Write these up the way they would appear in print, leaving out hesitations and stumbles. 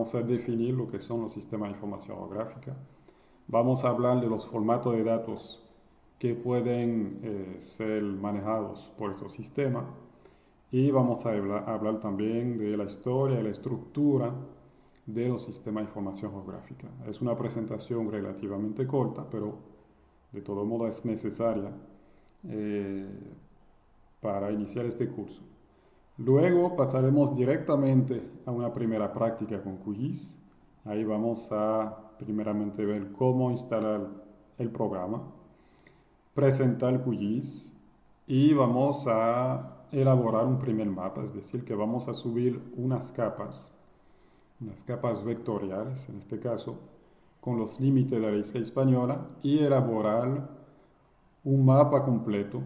vamos a definir lo que son los sistemas de información geográfica. Vamos a hablar de los formatos de datos que pueden ser manejados por estos sistemas. Y vamos a hablar también de la historia y la estructura de los sistemas de información geográfica. Es una presentación relativamente corta, pero de todo modo es necesaria eh, para iniciar este curso. Luego pasaremos directamente a una primera práctica con QGIS. Ahí vamos a primeramente ver cómo instalar el programa, presentar QGIS y vamos a elaborar un primer mapa, es decir, que vamos a subir unas capas vectoriales en este caso, con los límites de la isla española y elaborar un mapa completo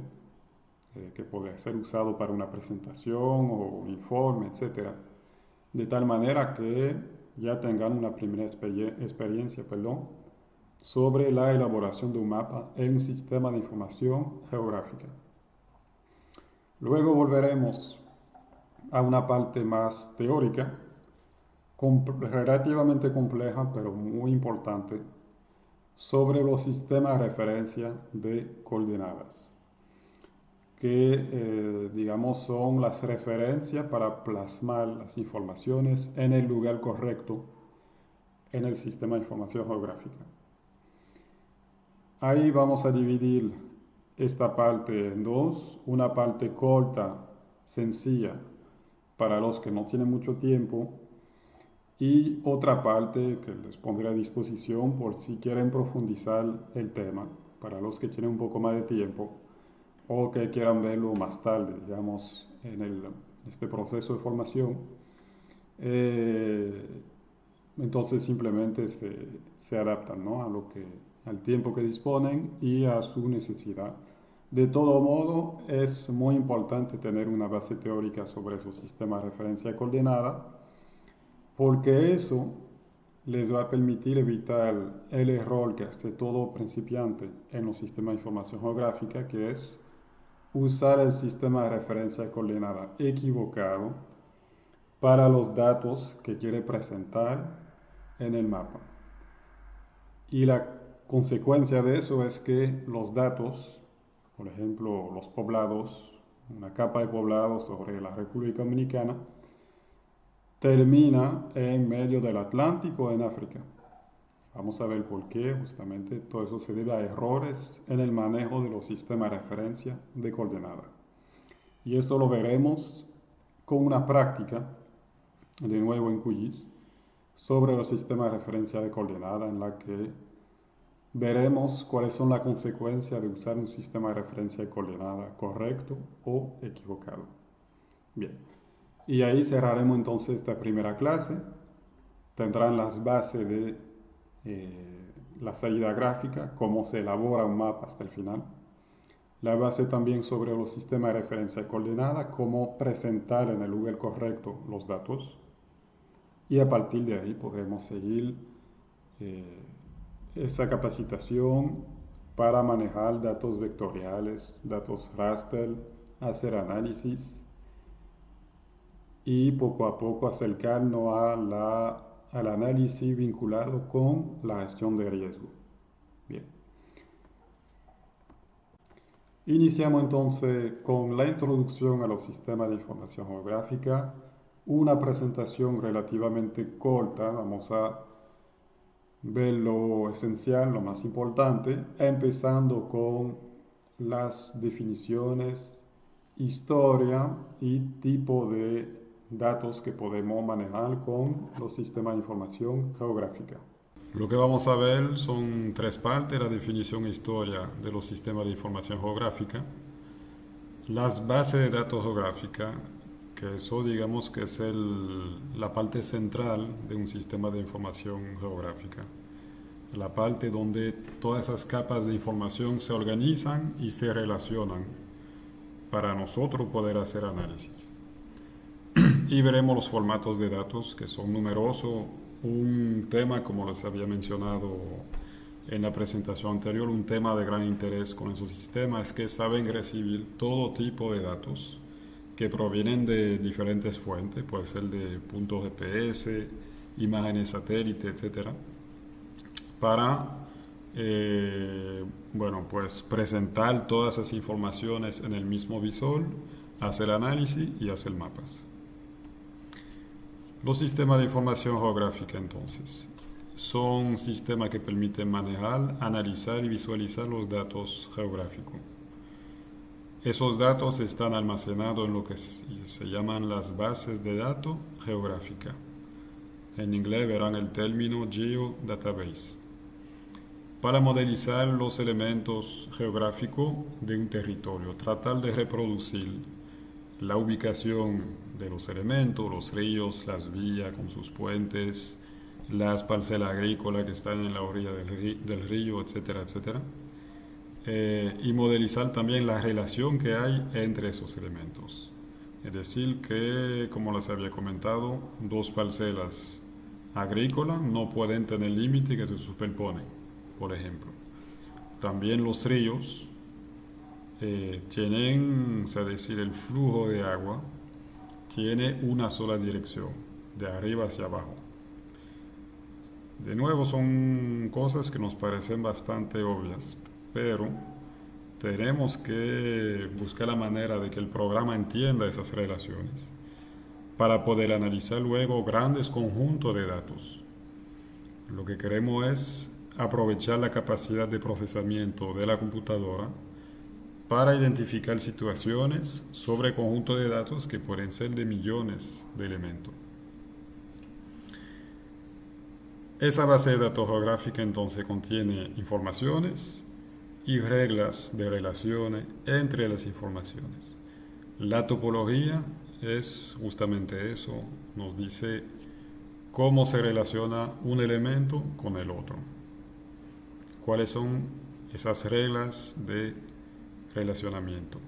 que podría ser usado para una presentación o un informe, etcétera, de tal manera que ya tengan una primera experiencia sobre la elaboración de un mapa en un sistema de información geográfica. Luego volveremos a una parte más teórica, relativamente compleja, pero muy importante, sobre los sistemas de referencia de coordenadas, que digamos son las referencias para plasmar las informaciones en el lugar correcto en el sistema de información geográfica. Ahí vamos a dividir esta parte en dos, una parte corta, sencilla, para los que no tienen mucho tiempo, y otra parte que les pondré a disposición por si quieren profundizar el tema, para los que tienen un poco más de tiempo o que quieran verlo más tarde, digamos, en este proceso de formación. Entonces simplemente se adaptan, ¿no?, al tiempo que disponen y a su necesidad. De todo modo, es muy importante tener una base teórica sobre esos sistemas de referencia de coordenada, porque eso les va a permitir evitar el error que hace todo principiante en los sistemas de información geográfica, que es usar el sistema de referencia de coordenada equivocado para los datos que quiere presentar en el mapa. Y la consecuencia de eso es que los datos, por ejemplo, los poblados, una capa de poblados sobre la República Dominicana, termina en medio del Atlántico en África. Vamos a ver por qué. Justamente todo eso se debe a errores en el manejo de los sistemas de referencia de coordenada. Y eso lo veremos con una práctica, de nuevo en QGIS, sobre los sistemas de referencia de coordenada, en la que veremos cuáles son las consecuencias de usar un sistema de referencia de coordenada correcto o equivocado. Bien, y ahí cerraremos entonces esta primera clase. Tendrán las bases de la salida gráfica, cómo se elabora un mapa hasta el final. La base también sobre los sistemas de referencia de coordenada, cómo presentar en el lugar correcto los datos. Y a partir de ahí podremos seguir esa capacitación para manejar datos vectoriales, datos raster, hacer análisis y poco a poco acercarnos al análisis vinculado con la gestión de riesgo. Bien. Iniciamos entonces con la introducción a los sistemas de información geográfica, una presentación relativamente corta. Vamos a ver lo esencial, lo más importante, empezando con las definiciones, historia y tipo de datos que podemos manejar con los sistemas de información geográfica. Lo que vamos a ver son tres partes: la definición e historia de los sistemas de información geográfica, las bases de datos geográficas, que eso digamos que es la parte central de un sistema de información geográfica, la parte donde todas esas capas de información se organizan y se relacionan para nosotros poder hacer análisis. Y veremos los formatos de datos, que son numerosos. Un tema, como les había mencionado en la presentación anterior, un tema de gran interés con esos sistemas es que saben recibir todo tipo de datos que provienen de diferentes fuentes. Puede ser de puntos GPS, imágenes satélite, etcétera, para bueno, pues presentar todas esas informaciones en el mismo visor, hacer análisis y hacer mapas. Los sistemas de información geográfica, entonces, son sistemas que permiten manejar, analizar y visualizar los datos geográficos. Esos datos están almacenados en lo que se llaman las bases de datos geográficas. En inglés verán el término geodatabase. Para modelizar los elementos geográficos de un territorio, tratar de reproducir la ubicación de los elementos, los ríos, las vías con sus puentes, las parcelas agrícolas que están en la orilla del río, etcétera, etcétera. Y modelizar también la relación que hay entre esos elementos. Es decir, que, como les había comentado, dos parcelas agrícolas no pueden tener límite que se superponen, por ejemplo. También los ríos tienen, es decir, el flujo de agua tiene una sola dirección, de arriba hacia abajo. De nuevo, son cosas que nos parecen bastante obvias, pero tenemos que buscar la manera de que el programa entienda esas relaciones para poder analizar luego grandes conjuntos de datos. Lo que queremos es aprovechar la capacidad de procesamiento de la computadora para identificar situaciones sobre conjuntos de datos que pueden ser de millones de elementos. Esa base de datos geográfica entonces contiene informaciones y reglas de relaciones entre las informaciones. La topología es justamente eso, nos dice cómo se relaciona un elemento con el otro. ¿Cuáles son esas reglas de relacionamiento?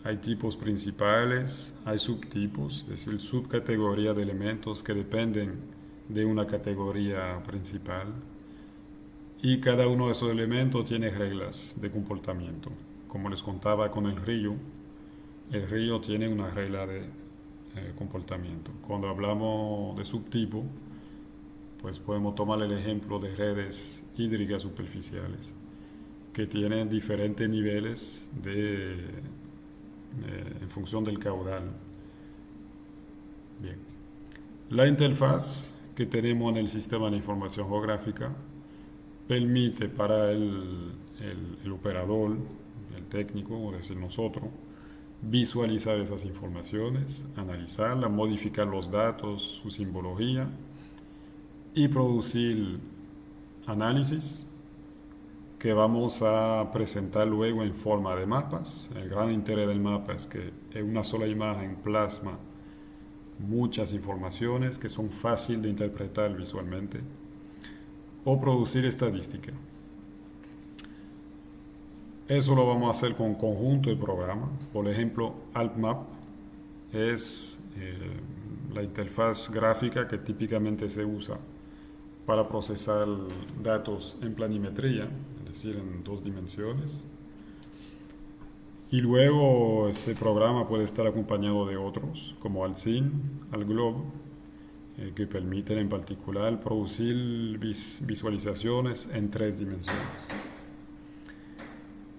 Hay tipos principales, hay subtipos, es decir, subcategorías de elementos que dependen de una categoría principal. Y cada uno de esos elementos tiene reglas de comportamiento. Como les contaba con el río tiene una regla de comportamiento. Cuando hablamos de subtipo, pues podemos tomar el ejemplo de redes hídricas superficiales, que tienen diferentes niveles en función del caudal. Bien. La interfaz que tenemos en el sistema de información geográfica permite para el operador, el técnico, o decir nosotros, visualizar esas informaciones, analizarlas, modificar los datos, su simbología y producir análisis que vamos a presentar luego en forma de mapas. El gran interés del mapa es que en una sola imagen plasma muchas informaciones que son fáciles de interpretar visualmente, o producir estadística. Eso lo vamos a hacer con un conjunto de programas. Por ejemplo, AlpMap es la interfaz gráfica que típicamente se usa para procesar datos en planimetría, es decir, en 2 dimensiones. Y luego ese programa puede estar acompañado de otros, como AltSym, AltGlobe, que permiten en particular producir visualizaciones en 3 dimensiones.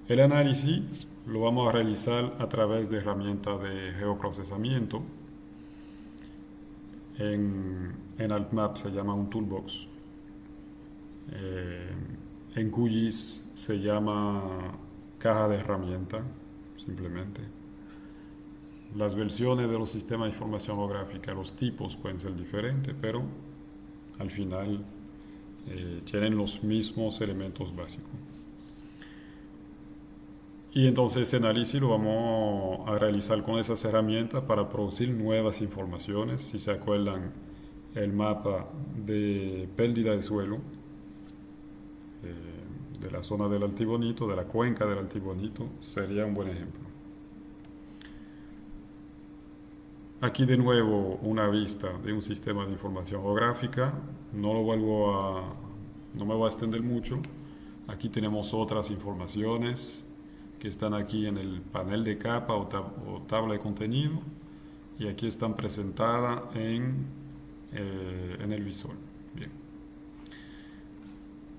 El análisis lo vamos a realizar a través de herramientas de geoprocesamiento. En AlpMap se llama un toolbox. En QGIS se llama caja de herramientas, simplemente. Las versiones de los sistemas de información geográfica, los tipos pueden ser diferentes, pero al final tienen los mismos elementos básicos. Y entonces ese análisis lo vamos a realizar con esas herramientas para producir nuevas informaciones. Si se acuerdan, el mapa de pérdida de suelo de la zona del Altibonito, de la cuenca del Altibonito, sería un buen ejemplo. Aquí de nuevo una vista de un sistema de información geográfica. No me voy a extender mucho. Aquí tenemos otras informaciones que están aquí en el panel de capa o tabla de contenido, y aquí están presentadas en en el visor. Bien.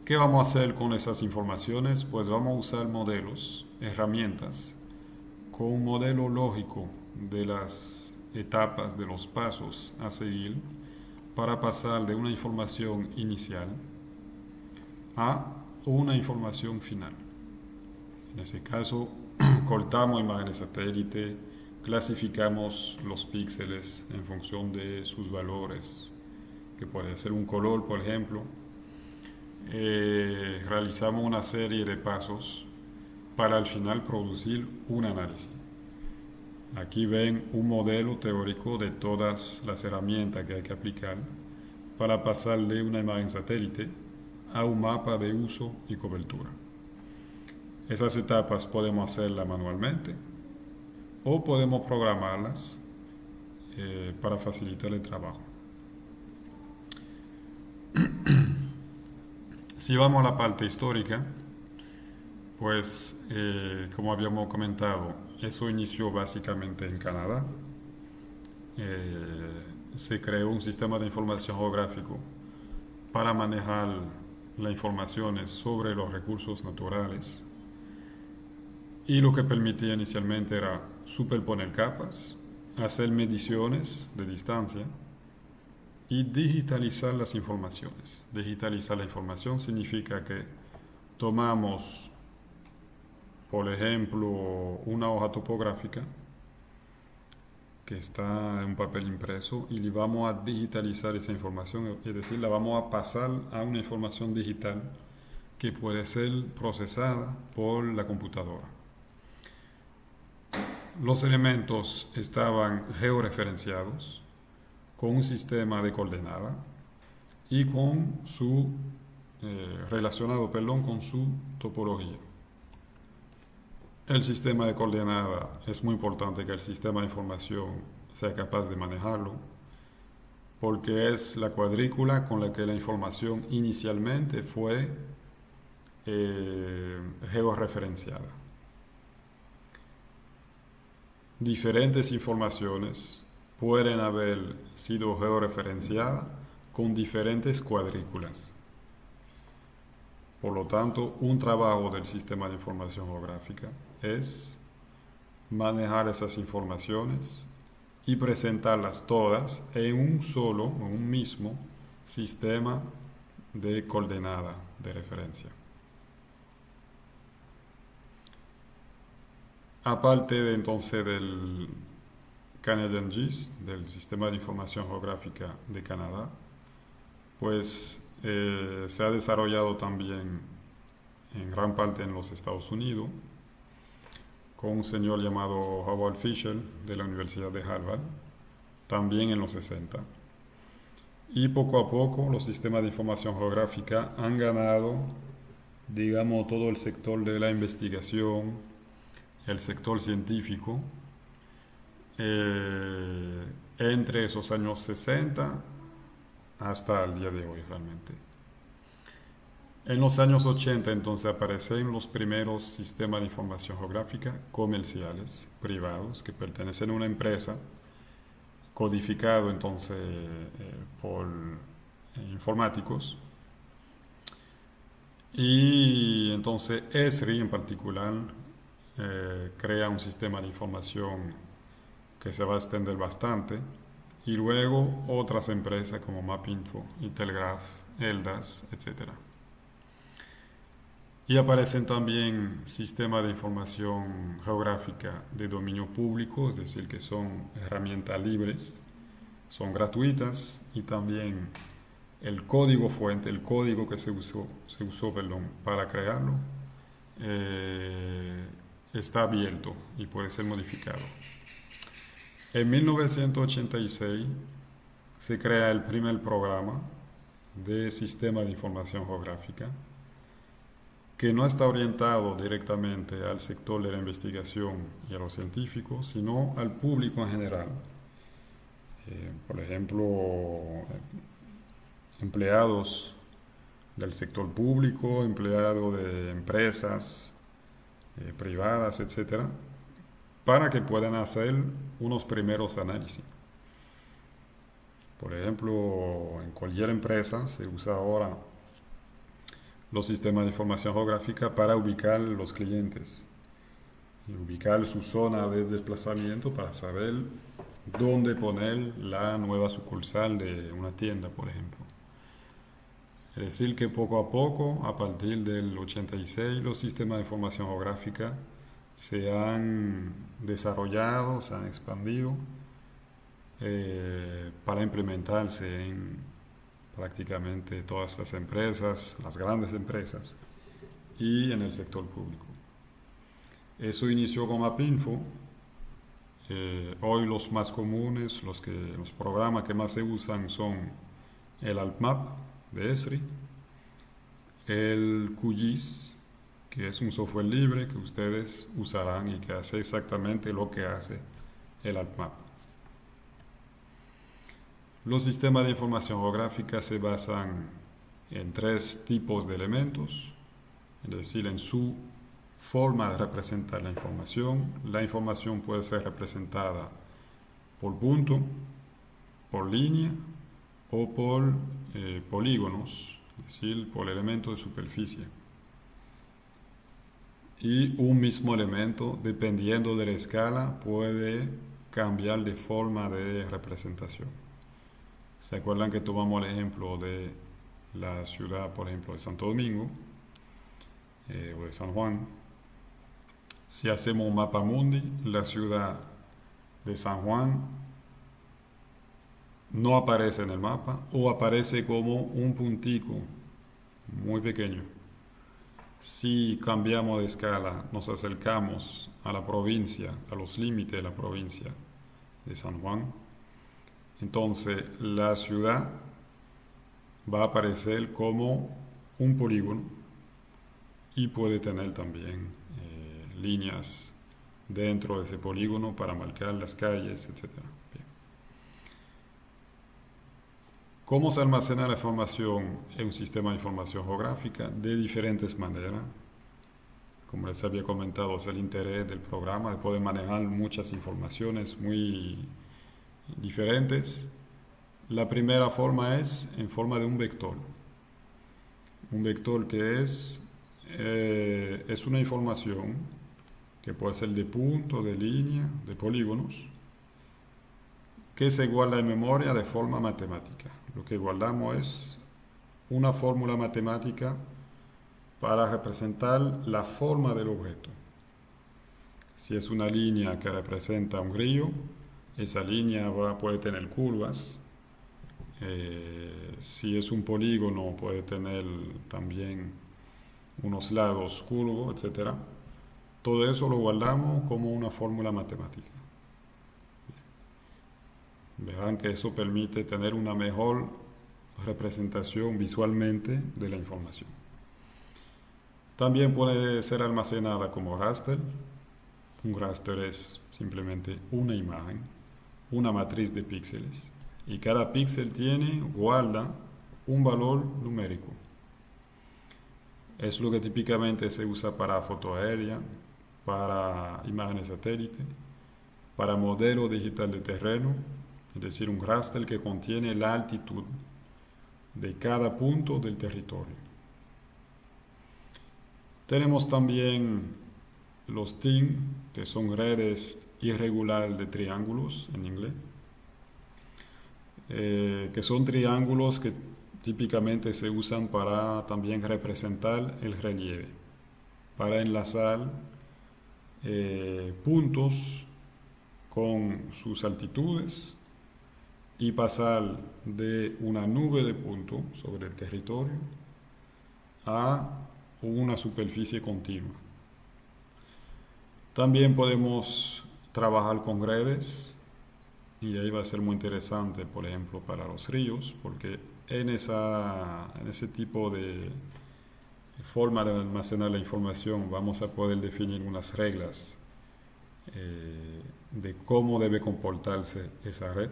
¿Qué vamos a hacer con esas informaciones? Pues vamos a usar modelos, herramientas, con un modelo lógico de las etapas, de los pasos a seguir para pasar de una información inicial a una información final. En ese caso, cortamos imágenes satélite, clasificamos los píxeles en función de sus valores, que puede ser un color, por ejemplo. Realizamos una serie de pasos para al final producir un análisis. Aquí ven un modelo teórico de todas las herramientas que hay que aplicar para pasar de una imagen satélite a un mapa de uso y cobertura. Esas etapas podemos hacerlas manualmente o podemos programarlas para facilitar el trabajo. Si vamos a la parte histórica, pues como habíamos comentado, eso inició básicamente en Canadá. Se creó un sistema de información geográfico para manejar las informaciones sobre los recursos naturales, y lo que permitía inicialmente era superponer capas, hacer mediciones de distancia y digitalizar las informaciones. Digitalizar la información significa que tomamos, por ejemplo, una hoja topográfica que está en un papel impreso y le vamos a digitalizar esa información, es decir, la vamos a pasar a una información digital que puede ser procesada por la computadora. Los elementos estaban georreferenciados con un sistema de coordenada y con su relacionado, con su topología. El sistema de coordenada es muy importante que el sistema de información sea capaz de manejarlo, porque es la cuadrícula con la que la información inicialmente fue georreferenciada. Diferentes informaciones pueden haber sido georreferenciadas con diferentes cuadrículas. Por lo tanto, un trabajo del sistema de información geográfica es manejar esas informaciones y presentarlas todas en un mismo sistema de coordenada de referencia. Aparte de entonces del Canadian GIS, del Sistema de Información Geográfica de Canadá, pues se ha desarrollado también en gran parte en los Estados Unidos, con un señor llamado Howard Fisher de la Universidad de Harvard, también en los 60. Y poco a poco los sistemas de información geográfica han ganado, digamos, todo el sector de la investigación, el sector científico, entre esos años 60 hasta el día de hoy realmente. En los años 80 entonces aparecen los primeros sistemas de información geográfica comerciales, privados, que pertenecen a una empresa, codificado entonces por informáticos. Y entonces Esri en particular crea un sistema de información que se va a extender bastante, y luego otras empresas como Mapinfo, Intelgraph, Eldas, etc. Y aparecen también sistemas de información geográfica de dominio público, es decir, que son herramientas libres, son gratuitas, y también el código fuente, el código que se usó para crearlo, está abierto y puede ser modificado. En 1986 se crea el primer programa de sistema de información geográfica, que no está orientado directamente al sector de la investigación y a los científicos, sino al público en general. Por ejemplo, empleados del sector público, empleados de empresas privadas, etcétera, para que puedan hacer unos primeros análisis. Por ejemplo, en cualquier empresa se usa ahora los sistemas de información geográfica para ubicar los clientes y ubicar su zona de desplazamiento para saber dónde poner la nueva sucursal de una tienda, por ejemplo. Es decir, que poco a poco, a partir del 86, los sistemas de información geográfica se han desarrollado, se han expandido para implementarse en prácticamente todas las empresas, las grandes empresas y en el sector público. Eso inició con Mapinfo. Hoy los más comunes, los programas que más se usan son el AlpMap de Esri, el QGIS, que es un software libre que ustedes usarán y que hace exactamente lo que hace el AlpMap. Los sistemas de información geográfica se basan en tres tipos de elementos, es decir, en su forma de representar la información. La información puede ser representada por punto, por línea o por polígonos, es decir, por elemento de superficie. Y un mismo elemento, dependiendo de la escala, puede cambiar de forma de representación. ¿Se acuerdan que tomamos el ejemplo de la ciudad, por ejemplo, de Santo Domingo o de San Juan? Si hacemos un mapa mundi, la ciudad de San Juan no aparece en el mapa o aparece como un puntico muy pequeño. Si cambiamos de escala, nos acercamos a la provincia, a los límites de la provincia de San Juan, entonces la ciudad va a aparecer como un polígono y puede tener también líneas dentro de ese polígono para marcar las calles, etc. Bien. ¿Cómo se almacena la información en un sistema de información geográfica? De diferentes maneras. Como les había comentado, es el interés del programa de poder manejar muchas informaciones muy diferentes. La primera forma es en forma de un vector. Un vector que es una información que puede ser de punto, de línea, de polígonos, que se guarda en memoria de forma matemática. Lo que guardamos es una fórmula matemática para representar la forma del objeto. Si es una línea que representa un río, esa línea puede tener curvas. Si es un polígono, puede tener también unos lados curvos, etc. Todo eso lo guardamos como una fórmula matemática. Verán que eso permite tener una mejor representación visualmente de la información. También puede ser almacenada como raster. Un raster es simplemente una imagen, una matriz de píxeles. Y cada píxel guarda un valor numérico. Es lo que típicamente se usa para foto aérea, para imágenes satélite, para modelo digital de terreno, es decir, un raster que contiene la altitud de cada punto del territorio. Tenemos también los TIN, que son redes irregulares de triángulos en inglés, que son triángulos que típicamente se usan para también representar el relieve, para enlazar puntos con sus altitudes y pasar de una nube de puntos sobre el territorio a una superficie continua. También podemos trabajar con redes y ahí va a ser muy interesante, por ejemplo, para los ríos, porque en ese tipo de forma de almacenar la información vamos a poder definir unas reglas de cómo debe comportarse esa red.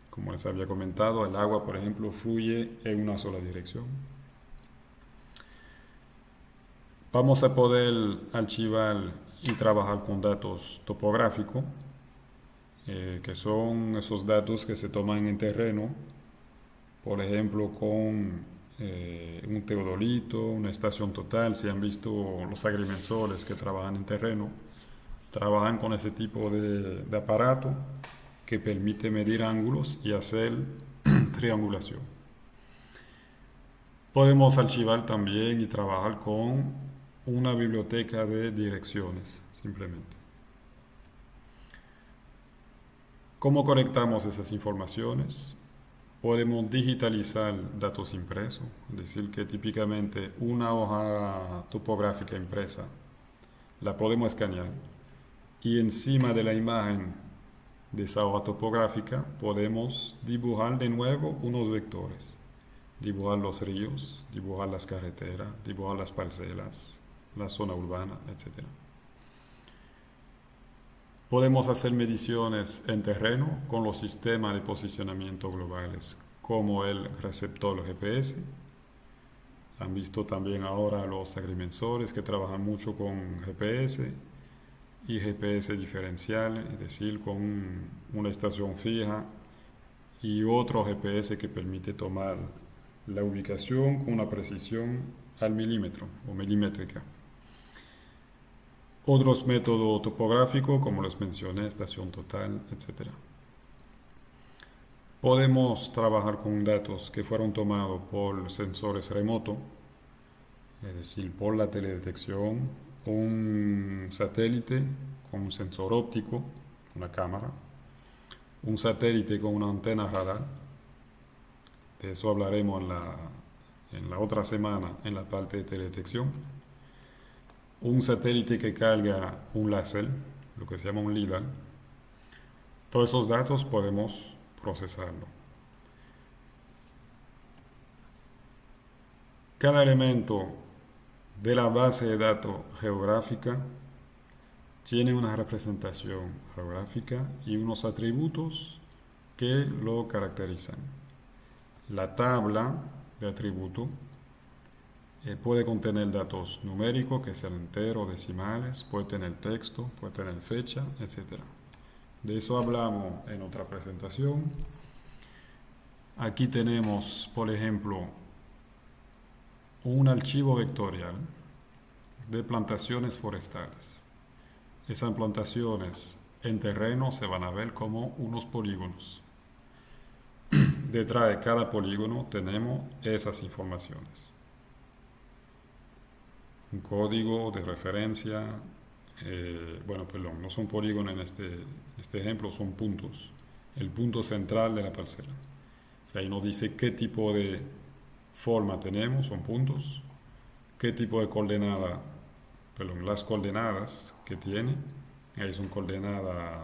Como les había comentado, el agua, por ejemplo, fluye en una sola dirección. Vamos a poder archivar y trabajar con datos topográficos. que son esos datos que se toman en terreno, por ejemplo, con un teodolito, una estación total. Si han visto los agrimensores que trabajan en terreno, trabajan con ese tipo de aparato que permite medir ángulos y hacer triangulación. Podemos archivar también y trabajar con una biblioteca de direcciones, simplemente. ¿Cómo conectamos esas informaciones? Podemos digitalizar datos impresos, es decir, que típicamente una hoja topográfica impresa la podemos escanear y encima de la imagen de esa hoja topográfica podemos dibujar de nuevo unos vectores. Dibujar los ríos, dibujar las carreteras, dibujar las parcelas, la zona urbana, etc. Podemos hacer mediciones en terreno con los sistemas de posicionamiento globales, como el receptor GPS. Han visto también ahora los agrimensores que trabajan mucho con GPS y GPS diferencial, es decir, con una estación fija y otro GPS que permite tomar la ubicación con una precisión al milímetro o milimétrica. Otros métodos topográficos, como les mencioné, estación total, etc. Podemos trabajar con datos que fueron tomados por sensores remotos, es decir, por la teledetección, un satélite con un sensor óptico, una cámara, un satélite con una antena radar. De eso hablaremos en la otra semana en la parte de teledetección. Un satélite que carga un láser, lo que se llama un LIDAR. Todos esos datos podemos procesarlo. Cada elemento de la base de datos geográfica tiene una representación geográfica y unos atributos que lo caracterizan. La tabla de atributos puede contener datos numéricos, que sean enteros, decimales, puede tener texto, puede tener fecha, etc. De eso hablamos en otra presentación. Aquí tenemos, por ejemplo, un archivo vectorial de plantaciones forestales. Esas plantaciones en terreno se van a ver como unos polígonos. Detrás de cada polígono tenemos esas informaciones. Un código de referencia, no son polígonos en este ejemplo, son puntos. El punto central de la parcela. O sea, ahí nos dice qué tipo de forma tenemos, son puntos, qué tipo de coordenada, las coordenadas que tiene, ahí son coordenadas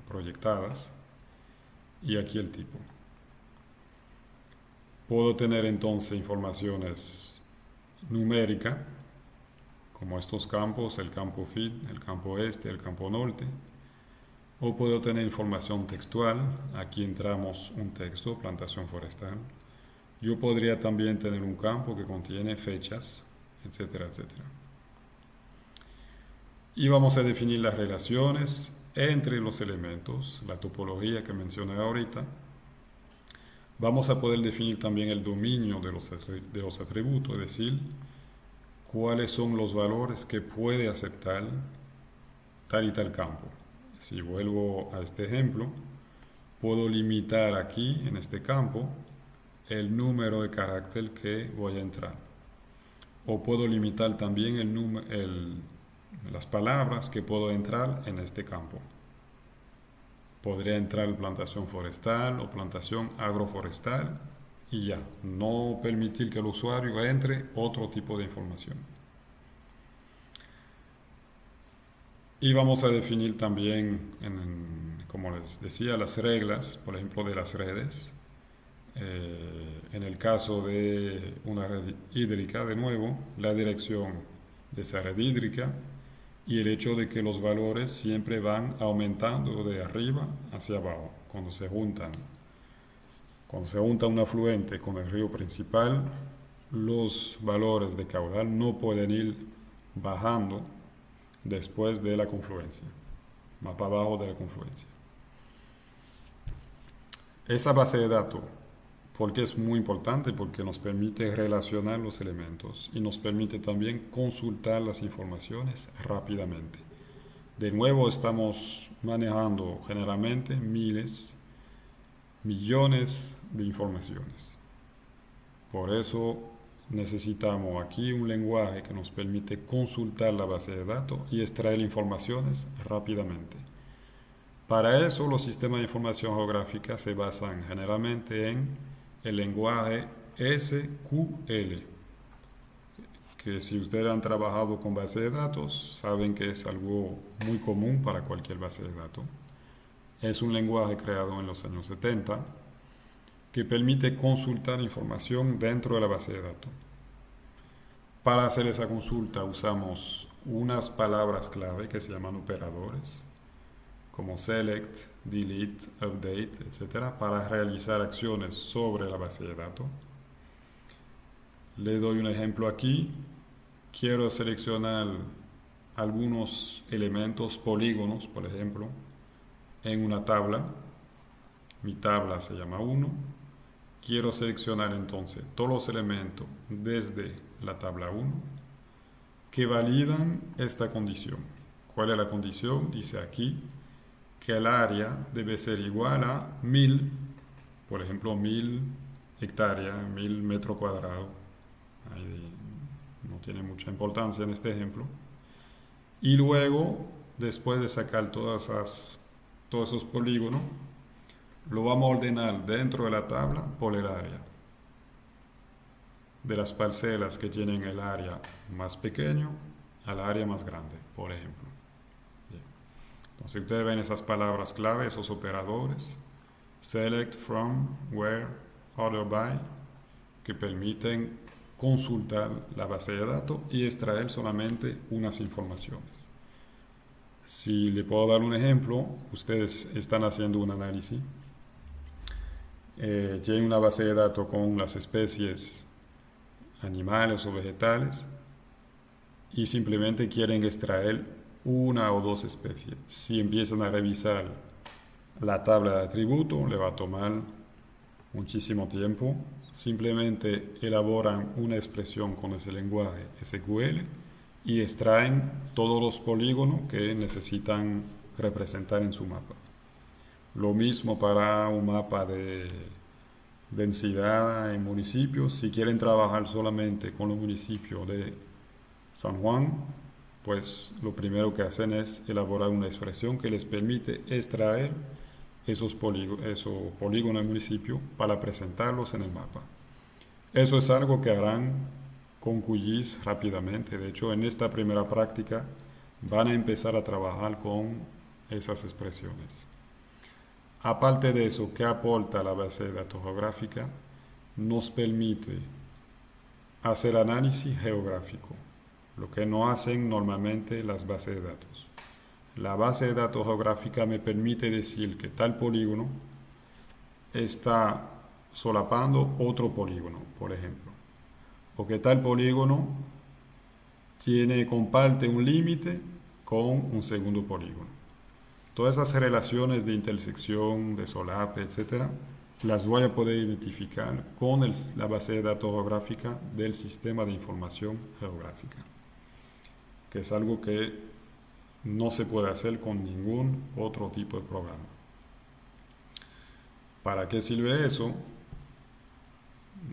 proyectadas, y aquí el tipo. Puedo tener entonces informaciones numéricas, como estos campos, el campo feed, el campo este, el campo norte, o puedo tener información textual, aquí entramos un texto, plantación forestal. Yo podría también tener un campo que contiene fechas, etcétera, etcétera. Y vamos a definir las relaciones entre los elementos, la topología que mencioné ahorita. Vamos a poder definir también el dominio de los atributos, es decir, cuáles son los valores que puede aceptar tal y tal campo. Si vuelvo a este ejemplo, puedo limitar aquí, en este campo, el número de carácter que voy a entrar. O puedo limitar también las palabras que puedo entrar en este campo. Podría entrar plantación forestal o plantación agroforestal y ya, no permitir que el usuario entre otro tipo de información. Y vamos a definir también, como les decía, las reglas, por ejemplo, de las redes. En el caso de una red hídrica, de nuevo, la dirección de esa red hídrica y el hecho de que los valores siempre van aumentando de arriba hacia abajo. Cuando se junta un afluente con el río principal, los valores de caudal no pueden ir bajando después de la confluencia, más para abajo de la confluencia. Esa base de datos, porque es muy importante, porque nos permite relacionar los elementos y nos permite también consultar las informaciones rápidamente. De nuevo, estamos manejando generalmente miles, millones de informaciones. Por eso necesitamos aquí un lenguaje que nos permite consultar la base de datos y extraer informaciones rápidamente. Para eso los sistemas de información geográfica se basan generalmente en el lenguaje SQL, que si ustedes han trabajado con base de datos, saben que es algo muy común para cualquier base de datos. Es un lenguaje creado en los años 70 que permite consultar información dentro de la base de datos. Para hacer esa consulta usamos unas palabras clave que se llaman operadores, como select, delete, update, etc., para realizar acciones sobre la base de datos. Le doy un ejemplo aquí. Quiero seleccionar algunos elementos, polígonos, por ejemplo, en una tabla. Mi tabla se llama 1. Quiero seleccionar entonces todos los elementos desde la tabla 1 que validan esta condición. ¿Cuál es la condición? Dice aquí que el área debe ser igual a 1000, por ejemplo, 1000 hectáreas, 1000 metros cuadrados. Ahí no tiene mucha importancia en este ejemplo. Y luego, después de sacar todos esos polígonos, lo vamos a ordenar dentro de la tabla por el área. De las parcelas que tienen el área más pequeño al área más grande, por ejemplo. Bien. Entonces ustedes ven esas palabras clave, esos operadores, select, from, where, order by, que permiten consultar la base de datos y extraer solamente unas informaciones. Si le puedo dar un ejemplo, ustedes están haciendo un análisis, tienen una base de datos con las especies animales o vegetales y simplemente quieren extraer una o dos especies. Si empiezan a revisar la tabla de atributos, le va a tomar muchísimo tiempo. Simplemente elaboran una expresión con ese lenguaje SQL y extraen todos los polígonos que necesitan representar en su mapa. Lo mismo para un mapa de densidad en municipios. Si quieren trabajar solamente con los municipios de San Juan, pues lo primero que hacen es elaborar una expresión que les permite extraer esos polígonos del municipio para presentarlos en el mapa. Eso es algo que harán con QGIS rápidamente. De hecho, en esta primera práctica van a empezar a trabajar con esas expresiones. Aparte de eso, ¿qué aporta la base de datos geográfica? Nos permite hacer análisis geográfico, lo que no hacen normalmente las bases de datos. La base de datos geográfica me permite decir que tal polígono está solapando otro polígono, por ejemplo, o que tal polígono comparte un límite con un segundo polígono. Todas esas relaciones de intersección, de solape, etc., las voy a poder identificar con la base de datos geográfica del sistema de información geográfica, que es algo que no se puede hacer con ningún otro tipo de programa. ¿Para qué sirve eso?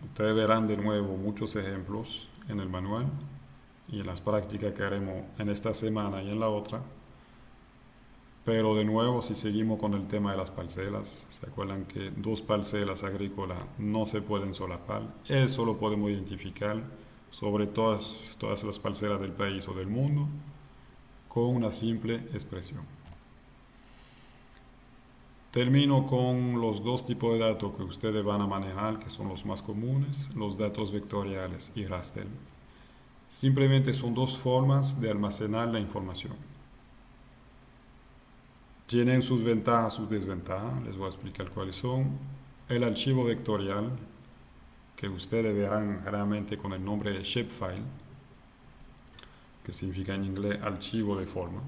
Ustedes verán de nuevo muchos ejemplos en el manual y en las prácticas que haremos en esta semana y en la otra. Pero de nuevo, si seguimos con el tema de las parcelas, ¿se acuerdan que dos parcelas agrícolas no se pueden solapar? Eso lo podemos identificar sobre todas las parcelas del país o del mundo con una simple expresión. Termino con los dos tipos de datos que ustedes van a manejar, que son los más comunes, los datos vectoriales y raster. Simplemente son dos formas de almacenar la información. Tienen sus ventajas, sus desventajas, les voy a explicar cuáles son. El archivo vectorial, que ustedes verán realmente con el nombre de shapefile, que significa en inglés archivo de forma.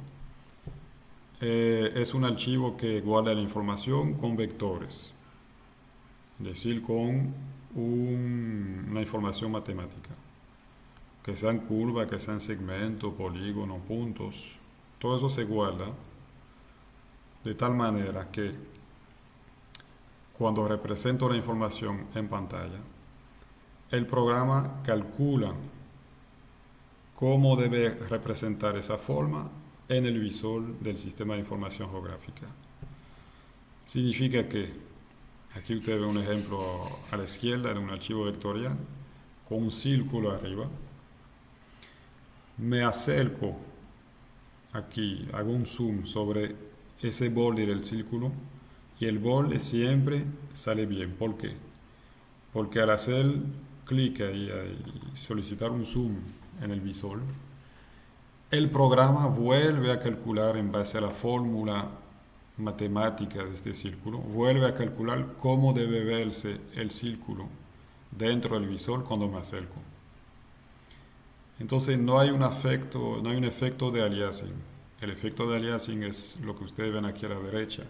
Es un archivo que guarda la información con vectores. es decir, con una información matemática, que sean curvas, que sean segmentos, polígonos, puntos, todo eso se guarda de tal manera que cuando represento la información en pantalla, el programa calcula cómo debe representar esa forma en el visor del sistema de información geográfica. Significa que, aquí usted ve un ejemplo a la izquierda de un archivo vectorial con un círculo arriba. Me acerco aquí, hago un zoom sobre ese borde del círculo y el borde siempre sale bien. ¿Por qué? Porque al hacer clic ahí y solicitar un zoom en el visor, el programa vuelve a calcular en base a la fórmula matemática de este círculo, vuelve a calcular cómo debe verse el círculo dentro del visor cuando me acerco. Entonces no hay un efecto de aliasing. El efecto de aliasing es lo que ustedes ven aquí a la derecha,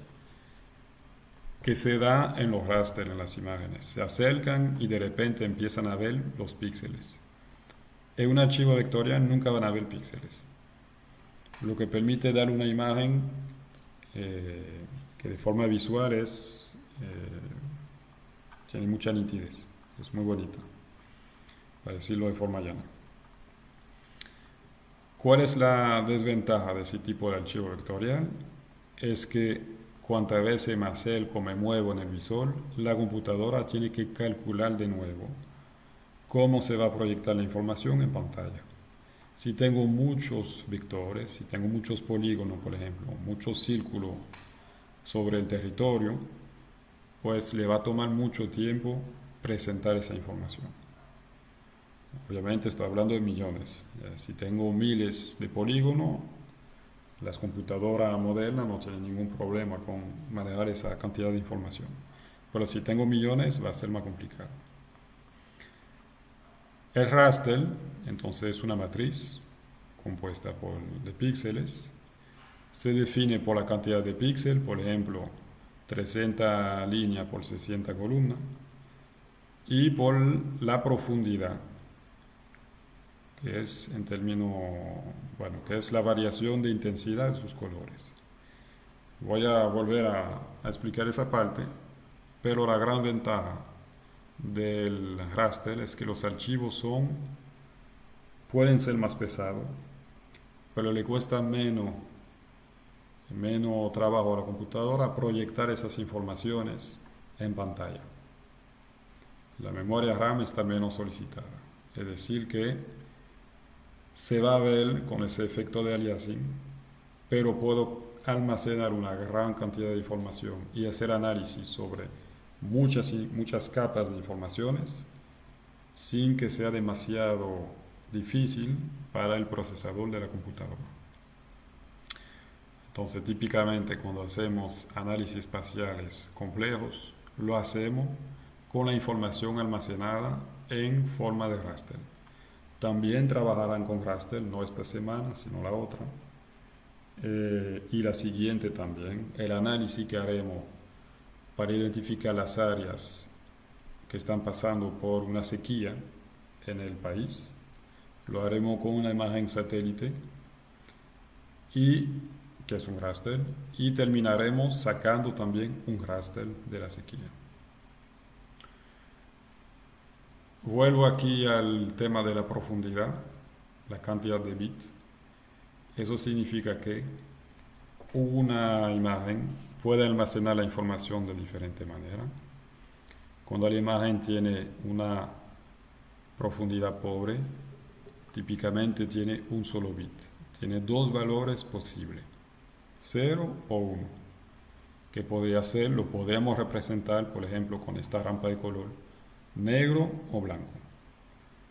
que se da en los rasters, en las imágenes. Se acercan y de repente empiezan a ver los píxeles. En un archivo vectorial nunca van a ver píxeles, lo que permite dar una imagen que de forma visual tiene mucha nitidez, es muy bonita, para decirlo de forma llana. ¿Cuál es la desventaja de ese tipo de archivo vectorial? Es que cuantas veces me acerco, me muevo en el visor, la computadora tiene que calcular de nuevo cómo se va a proyectar la información en pantalla. Si tengo muchos vectores, si tengo muchos polígonos, por ejemplo, muchos círculos sobre el territorio, pues le va a tomar mucho tiempo presentar esa información. Obviamente estoy hablando de millones. Si tengo miles de polígonos, las computadoras modernas no tienen ningún problema con manejar esa cantidad de información. Pero si tengo millones, va a ser más complicado. El raster, entonces, es una matriz compuesta de píxeles. Se define por la cantidad de píxeles, por ejemplo, 300 líneas por 60 columnas, y por la profundidad, que es que es la variación de intensidad de sus colores. Voy a volver a explicar esa parte, pero la gran ventaja del raster es que los archivos pueden ser más pesados, pero le cuesta menos trabajo a la computadora proyectar esas informaciones en pantalla. La memoria RAM está menos solicitada, es decir que se va a ver con ese efecto de aliasing, pero puedo almacenar una gran cantidad de información y hacer análisis sobre muchas capas de informaciones sin que sea demasiado difícil para el procesador de la computadora. Entonces, típicamente cuando hacemos análisis espaciales complejos, lo hacemos con la información almacenada en forma de raster. También trabajarán con raster, no esta semana, sino la otra, y la siguiente también. El análisis que haremos para identificar las áreas que están pasando por una sequía en el país, lo haremos con una imagen satélite, que es un raster, y terminaremos sacando también un raster de la sequía. Vuelvo aquí al tema de la profundidad, la cantidad de bits. Eso significa que una imagen puede almacenar la información de diferente manera. Cuando la imagen tiene una profundidad pobre, típicamente tiene un solo bit. Tiene dos valores posibles, 0 o 1, que lo podríamos representar, por ejemplo, con esta rampa de color, negro o blanco.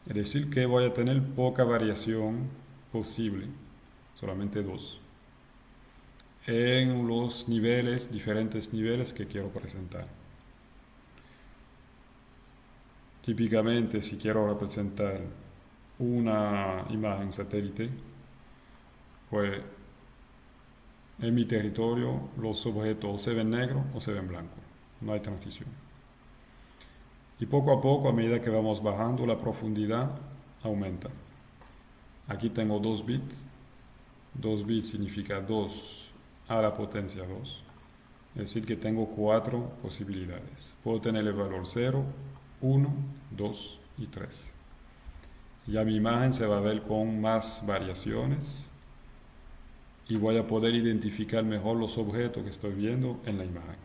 Es decir, que voy a tener poca variación posible, solamente 2, en los diferentes niveles que quiero presentar. Típicamente, si quiero representar una imagen satélite, pues en mi territorio los objetos o se ven negros o se ven blancos, no hay transición. Y poco a poco, a medida que vamos bajando, la profundidad aumenta. Aquí tengo 2 bits. 2 bits significa 2 a la potencia 2. Es decir, que tengo 4 posibilidades. Puedo tener el valor 0, 1, 2 y 3. Ya mi imagen se va a ver con más variaciones y voy a poder identificar mejor los objetos que estoy viendo en la imagen.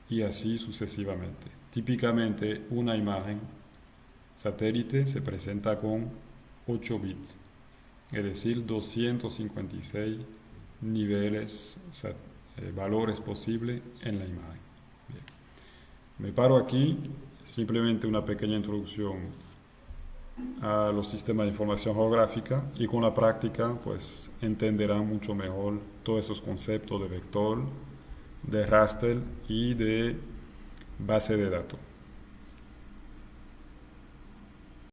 Y así sucesivamente. Típicamente una imagen satélite se presenta con 8 bits, es decir, 256 niveles, valores posibles en la imagen. Bien. Me paro aquí, simplemente una pequeña introducción a los sistemas de información geográfica, y con la práctica pues entenderán mucho mejor todos esos conceptos de vector, de raster y de base de datos.